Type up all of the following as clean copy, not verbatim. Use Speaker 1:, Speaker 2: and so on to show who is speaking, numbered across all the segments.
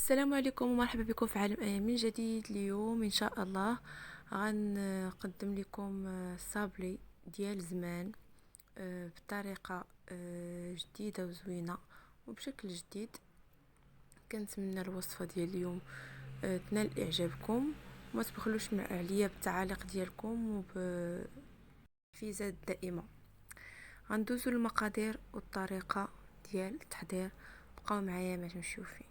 Speaker 1: السلام عليكم ومرحبا بكم في عالم آية من جديد. اليوم ان شاء الله غنقدم لكم الصابلي ديال زمان بطريقه جديده وزوينه وبشكل جديد. كنتمنى الوصفه ديال اليوم تنال اعجابكم، وما تبخلوش عليا بالتعاليق ديالكم وبفيزات دائمه. غندوزو المقادير والطريقه ديال التحضير. بقاو معايا باش نمشيو فيه.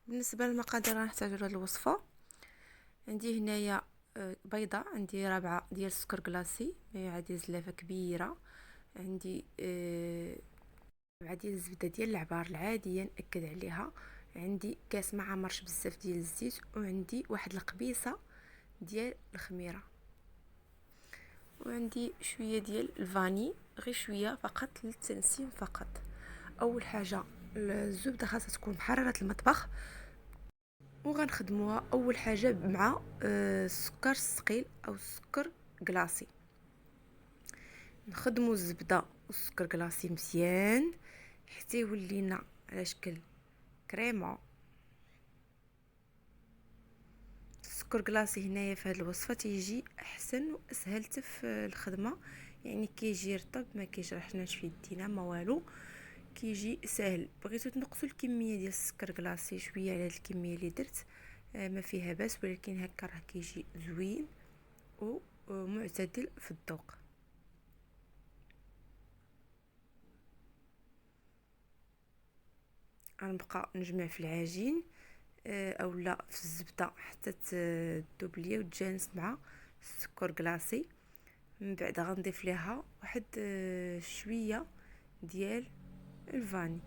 Speaker 1: بالنسبه للمقادير غنحتاجو لهاد الوصفه. عندي هنايا بيضه، عندي ربعه ديال السكر كلاصي، عندي زلافه كبيره، عندي ربعه ديال الزبده ديال العبار العاديه ناكد عليها، عندي كاس ما عمرش بزاف ديال الزيت، وعندي واحد القبيصه ديال الخميره، وعندي شويه ديال الفاني، غير شويه فقط للتنسيم فقط. اول حاجه الزبده خاصها تكون بحراره المطبخ، وغنخدموها اول حاجه مع السكر الثقيل او السكر كلاصي. نخدموا الزبده والسكر كلاصي مزيان حتى يولينا على شكل كريمه. السكر كلاصي هنايا في هذه الوصفه تيجي احسن واسهل في الخدمه، يعني كيجي رطب ما كيجرحناش في يدينا ما والو، كيجي سهل. بغيتو تنقصوا الكميه ديال السكر كلاصي شويه على هذه الكميه اللي درت ما فيها باس، ولكن هكا راه كيجي زوين ومعتدل في الذوق. غنبقى نجمع في العجين اولا في الزبده حتى تذوب ليا وتجانس مع السكر كلاصي. من بعد غنضيف ليها واحد شويه ديال الفاني.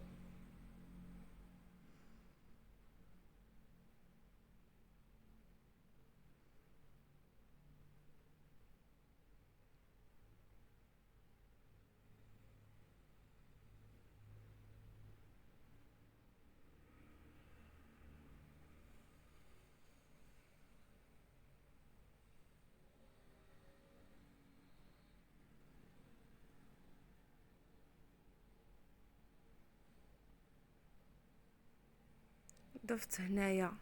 Speaker 1: ضفت هنايا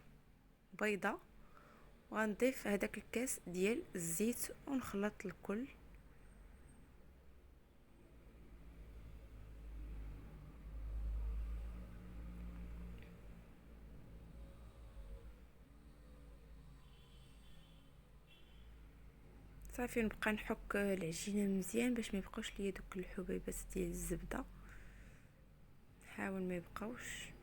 Speaker 1: بيضه، وغنضيف هذاك الكاس ديال الزيت ونخلط الكل. صافي نبقى نحك العجينه مزيان باش ما يبقاوش ليا دوك الحبيبات ديال الزبده، نحاول ما يبقاوش.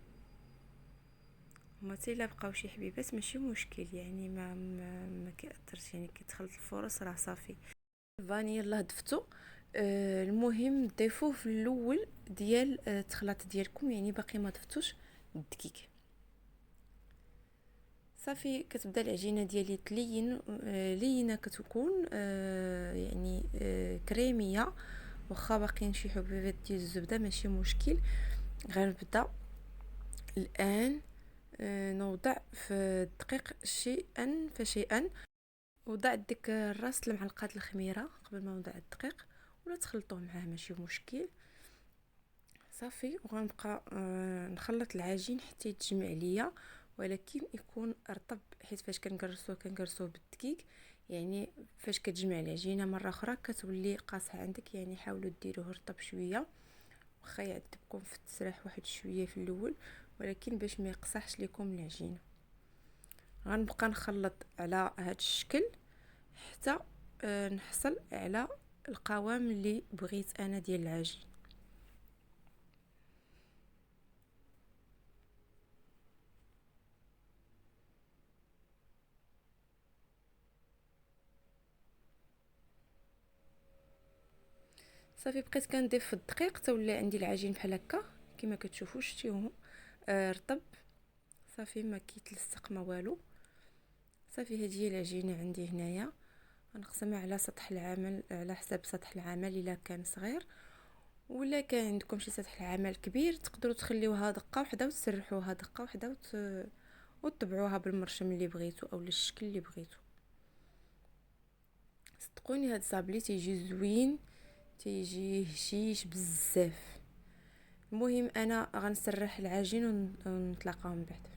Speaker 1: هما حتى الا بقاو شي حبيبات ماشي مشكل، يعني ما كيأثرش، يعني كيتخلط الفرص راه صافي. الفاني يلاه ضفتو. المهم ضيفوه في الاول ديال التخلاط ديالكم، يعني باقي ما ضفتوش الدقيق. صافي كتبدا العجينه ديالي تلين لينه، كتكون يعني كريميه، واخا باقيين شي حبيبات ديال الزبده ماشي مشكل. غنبدا الان نوضع في الدقيق شيئا فشيئا. وضع ديك الراس المعلقه الخميره قبل ما نوضع الدقيق، ولا تخلطوه معاه ماشي مشكل. صافي وغنبقى نخلط العجين حتى يتجمع ليا، ولكن يكون رطب، حيت فاش كنكرسوه بالدقيق، يعني فاش كتجمع العجينه مره اخرى كتولي قاصحه عندك، يعني حاولوا ديروه رطب شويه، واخا يعذبكم في التسريح واحد شويه في الاول، ولكن باش ما يقصحش لكم العجينه. غنبقى نخلط على هذا الشكل حتى نحصل على القوام اللي بغيت انا ديال العجين. صافي بقيت كنضيف في الدقيق تولى عندي العجين بحال هكا كما كتشوفوا. شتيوه رطب صافي ما كيتلصق ما والو. صافي هذه هي العجينه عندي هنايا. غنقسمها على سطح العمل على حساب سطح العمل الا كان صغير، ولا كان عندكم شي سطح العمل كبير تقدروا تخليوها دقه واحده وتسرحوها دقه واحده وتطبعوها بالمرشم اللي بغيتو او الشكل اللي بغيتو. صدقوني هاد الصابلي تيجي زوين، تيجي هشيش بزاف. المهم انا غنسرح العجين ونتلاقاو من بعد.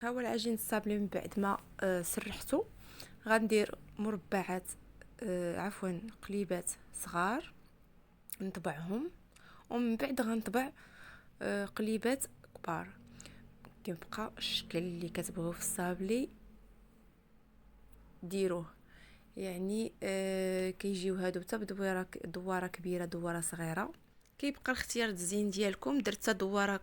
Speaker 1: ها هو العجين الصابلي من بعد ما سرحته. غندير مربعات عفوا قليبات صغار نطبعهم، ومن بعد غنطبع قليبات كبار. كيبقى الشكل اللي كتبغيو في الصابلي ديروه. يعني كيجيو هادو حتى بدويره دواره كبيره دواره صغيره. كيبقى الاختيار التزيين ديالكم. درت دواره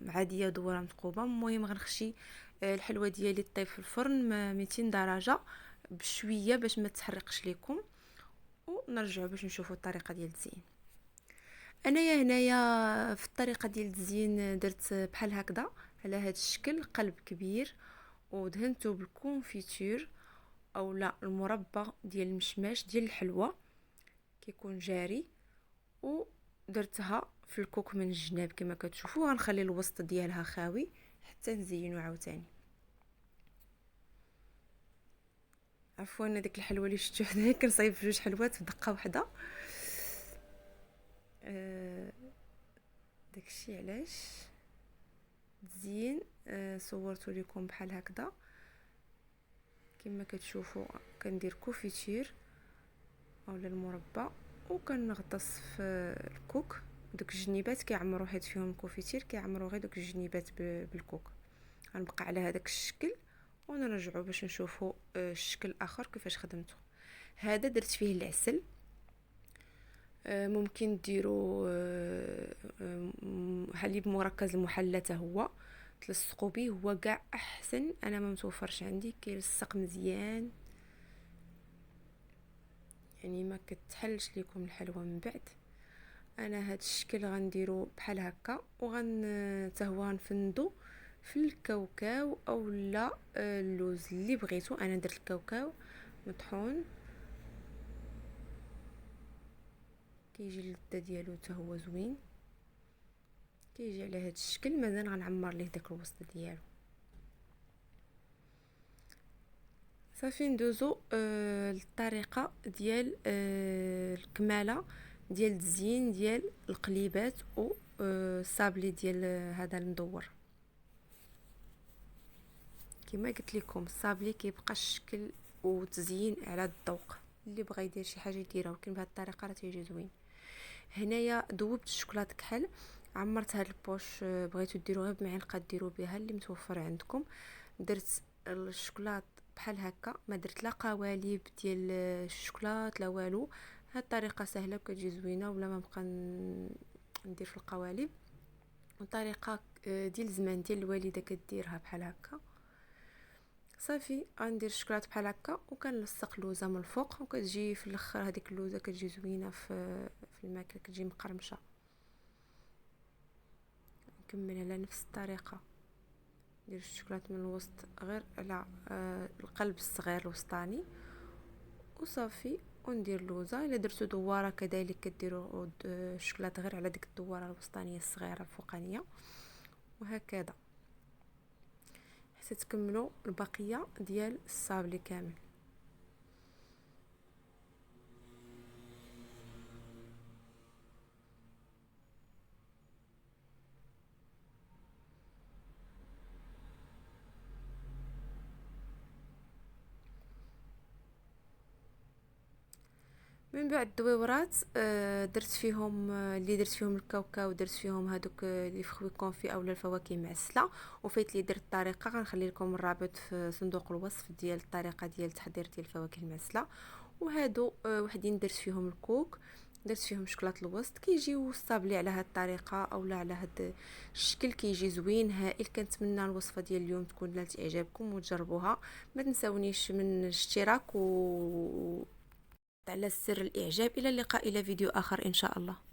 Speaker 1: عاديه دواره مثقوبه. المهم غنخشي الحلوه ديالي طيب في الفرن 200 درجه بشويه باش ما تحرقش لكم، ونرجعوا باش نشوفوا الطريقه ديال التزيين. انايا هنايا في الطريقه ديال التزيين درت بحال هكذا على هذا الشكل قلب كبير، ودهنته بالكونفيتور اولا المربى ديال المشماش ديال الحلوى كيكون جاري، ودرتها في الكوك من الجناب كما كتشوفوا. غنخلي الوسط ديالها خاوي حتى نزينو عاوتاني. عفوا ديك الحلوه اللي شفتو حدايا كنصايب جوج حلوات في دقه واحده. داكشي علاش تزيين صورت لكم بحال هكذا. كما كتشوفوا كندير كوفيتير اولا المربى وكنغطس في الكوك. دوك الجنيبات كيعمروا حيت فيهم الكوفيتير كيعمروا غير دوك الجنيبات بالكوك. غنبقى على هذاك الشكل ونرجعوا باش نشوفوا الشكل الاخر كيفاش خدمته. هذا درت فيه العسل. ممكن ديروا حليب مركز المحلى حتى هو تلصقوا به، هو كاع احسن. انا ما متوفرش عندي كيلصق مزيان، يعني ما كتحلش لكم الحلوى من بعد. انا هاد الشكل غنديرو بحال هكا حتى هو غنفندو في الكاوكاو اولا اللوز اللي بغيتو. انا درت الكاوكاو مطحون كيجي اللذه ديالو حتى هو زوين. كيجي على هاد الشكل. مازال غنعمر ليه داك الوسط ديالو. صافي ندوزو للطريقه ديال الكماله ديال التزيين ديال القليبات و الصابلي ديال هذا المدور. كما قلت لكم الصابلي كيبقى الشكل وتزيين على الذوق. اللي بغى يدير شي حاجه يديرها، ولكن بهذه الطريقه راه تيجي زوين. هنايا ذوبت الشوكولاط كحل، عمرت هاد البوش. بغيتو ديروا غير بمعلقه ديروا بها اللي متوفر عندكم. درت الشوكولاط بحال هكا، ما درت لا قوالب ديال الشوكولاط لا والو. هاد الطريقه سهله وكتجي زوينه، ولا ما بقى ندير في القوالب. وطريقه ديال زمان ديال الوالده كديرها بحال هكا. صافي غندير الشوكولاط بحال هكا وكنلصق لوزه من الفوق، وكتجي في الاخر هذيك اللوزه كتجي زوينه في الماكله، كتجي مقرمشه. نكمل على نفس الطريقه. ندير الشوكولاط من الوسط غير على القلب الصغير الوسطاني وصافي، وندير لوزه. الا درتو دواره كذلك كديروا الشوكولاط غير على ديك الدواره الوسطانيه الصغيره الفوقانيه، وهكذا حتى تكملوا البقيه ديال الصابلي كامل. من بعد الدويورات درت فيهم اللي درت فيهم الكاوكاو، درت فيهم هذوك لي فخوي كونفي اولا الفواكه معسله. وفايت لي درت الطريقه، غنخلي لكم الرابط في صندوق الوصف ديال الطريقه ديال التحضير ديال الفواكه المعسله. وهادو وحدين درت فيهم الكوك، درت فيهم شوكولاط الوسط. كيجيو الصابلي على هاد الطريقه اولا على هاد الشكل كيجي زوين هائل. كنتمنى الوصفه ديال اليوم تكون نالت اعجابكم وتجربوها. ما تنساونيش من الاشتراك و على سر الاعجاب. الى اللقاء، الى فيديو اخر ان شاء الله.